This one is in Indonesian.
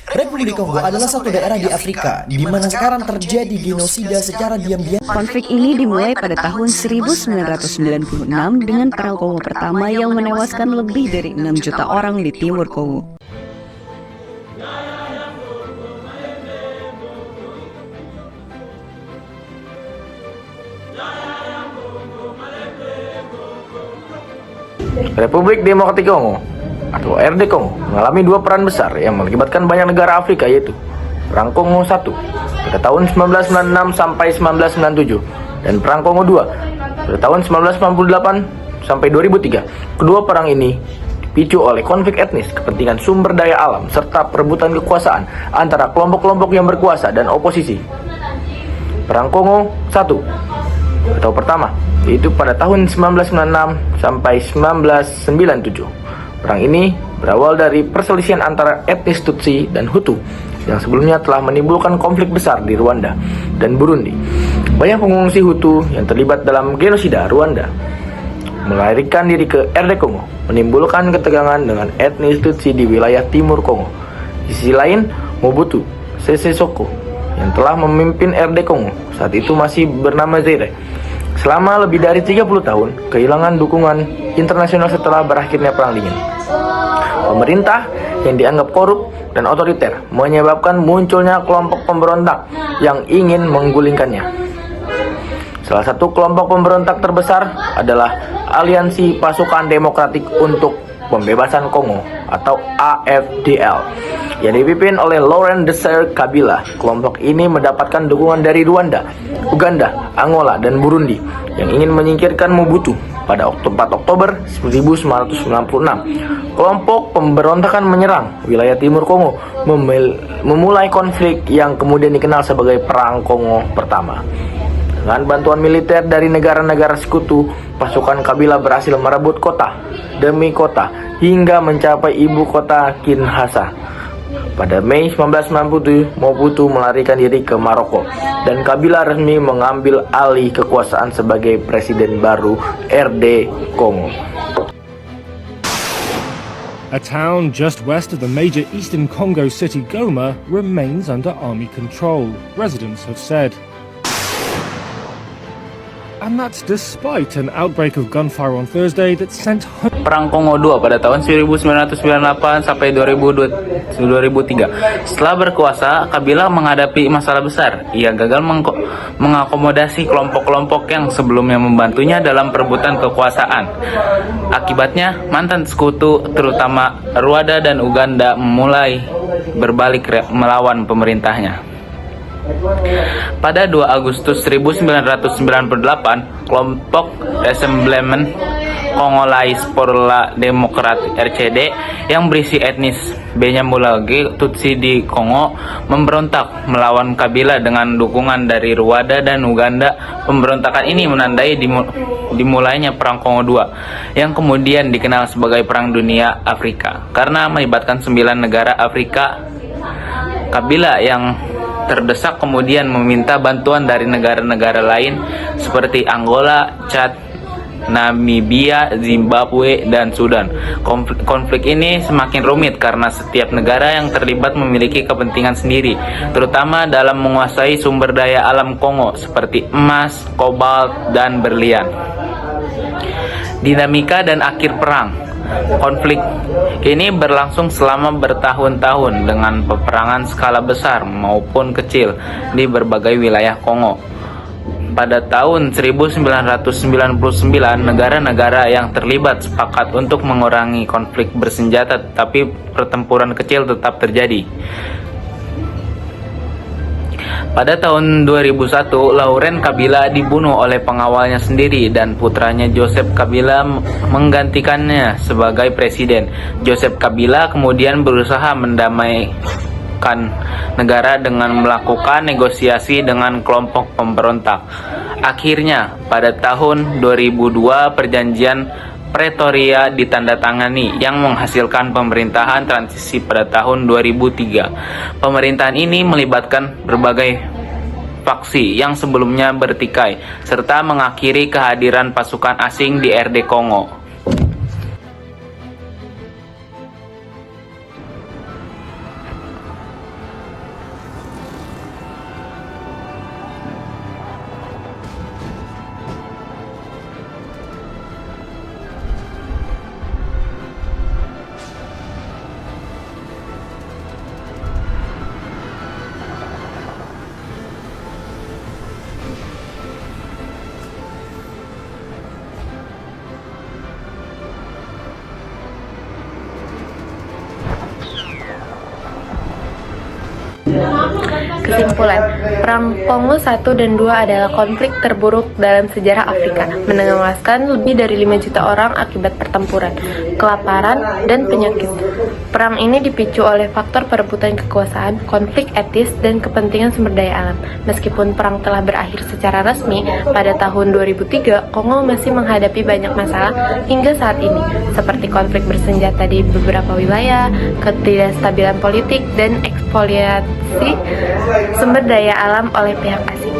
Republik Kongo adalah satu daerah di Afrika di mana sekarang terjadi genosida secara diam-diam. Konflik ini dimulai pada tahun 1996 dengan Perang Kongo pertama yang menewaskan lebih dari 6 juta orang di timur Kongo. Republik Demokratik Kongo atau RD Kongo mengalami dua peran besar yang melibatkan banyak negara Afrika, yaitu Perang Kongo I pada tahun 1996 sampai 1997 dan Perang Kongo II pada tahun 1998 sampai 2003. Kedua perang ini dipicu oleh konflik etnis, kepentingan sumber daya alam, serta perebutan kekuasaan antara kelompok-kelompok yang berkuasa dan oposisi. Perang Kongo I atau pertama yaitu pada tahun 1996 sampai 1997. Perang ini berawal dari perselisihan antara etnis Tutsi dan Hutu yang sebelumnya telah menimbulkan konflik besar di Rwanda dan Burundi. Banyak pengungsi Hutu yang terlibat dalam genosida Rwanda melarikan diri ke RD Kongo, menimbulkan ketegangan dengan etnis Tutsi di wilayah timur Kongo. Di sisi lain, Mobutu Sese Seko yang telah memimpin RD Kongo saat itu masih bernama Zaire selama lebih dari 30 tahun, kehilangan dukungan internasional setelah berakhirnya Perang Dingin. Pemerintah yang dianggap korup dan otoriter menyebabkan munculnya kelompok pemberontak yang ingin menggulingkannya. Salah satu kelompok pemberontak terbesar adalah Aliansi Pasukan Demokratik untuk Pembebasan Kongo atau AFDL yang dipimpin oleh Laurent Desire Kabila. Kelompok ini mendapatkan dukungan dari Rwanda, Uganda, Angola, dan Burundi yang ingin menyingkirkan Mobutu. Pada 4 Oktober 1996, kelompok pemberontakan menyerang wilayah timur Kongo, memulai konflik yang kemudian dikenal sebagai Perang Kongo Pertama. Dengan bantuan militer dari negara-negara sekutu, pasukan Kabila berhasil merebut kota demi kota hingga mencapai ibu kota Kinshasa. Pada Mei 1997, Mobutu melarikan diri ke Maroko dan Kabila resmi mengambil alih kekuasaan sebagai presiden baru RD Kongo. A town just west of the major eastern Congo city Goma remains under army control, residents have said. And that's despite an outbreak of gunfire on Thursday that sent Perang Kongo II pada tahun 1998 sampai 2003. Setelah berkuasa, Kabila menghadapi masalah besar. Ia gagal mengakomodasi kelompok-kelompok yang sebelumnya membantunya dalam perebutan kekuasaan. Akibatnya, mantan sekutu terutama Rwanda dan Uganda mulai berbalik melawan pemerintahnya. Pada 2 Agustus 1998, kelompok Rassemblement Congolais pour la Démocratie RCD yang berisi etnis Banyamulenge Tutsi di Kongo memberontak melawan Kabila dengan dukungan dari Rwanda dan Uganda. Pemberontakan ini menandai dimulainya Perang Kongo II yang kemudian dikenal sebagai Perang Dunia Afrika karena melibatkan 9 negara Afrika. Kabila yang terdesak kemudian meminta bantuan dari negara-negara lain seperti Angola, Chad, Namibia, Zimbabwe, dan Sudan. Konflik ini semakin rumit karena setiap negara yang terlibat memiliki kepentingan sendiri, terutama dalam menguasai sumber daya alam Kongo seperti emas, kobalt, dan berlian. Dinamika dan akhir perang. Konflik ini berlangsung selama bertahun-tahun dengan peperangan skala besar maupun kecil di berbagai wilayah Kongo. Pada tahun 1999, negara-negara yang terlibat sepakat untuk mengurangi konflik bersenjata, tetapi pertempuran kecil tetap terjadi. Pada tahun 2001, Laurent Kabila dibunuh oleh pengawalnya sendiri dan putranya Joseph Kabila menggantikannya sebagai presiden. Joseph Kabila kemudian berusaha mendamaikan negara dengan melakukan negosiasi dengan kelompok pemberontak. Akhirnya, pada tahun 2002, perjanjian Pretoria ditandatangani yang menghasilkan pemerintahan transisi pada tahun 2003. Pemerintahan ini melibatkan berbagai faksi yang sebelumnya bertikai serta mengakhiri kehadiran pasukan asing di RD Kongo. Kesimpulan, Perang Kongo 1 dan 2 adalah konflik terburuk dalam sejarah Afrika, menewaskan lebih dari 5 juta orang akibat pertempuran, kelaparan, dan penyakit. Perang ini dipicu oleh faktor perebutan kekuasaan, konflik etis, dan kepentingan sumber daya alam. Meskipun perang telah berakhir secara resmi pada tahun 2003, Kongo masih menghadapi banyak masalah hingga saat ini, seperti konflik bersenjata di beberapa wilayah, ketidakstabilan politik, dan ekspoliasi sumber daya alam oleh pihak asing.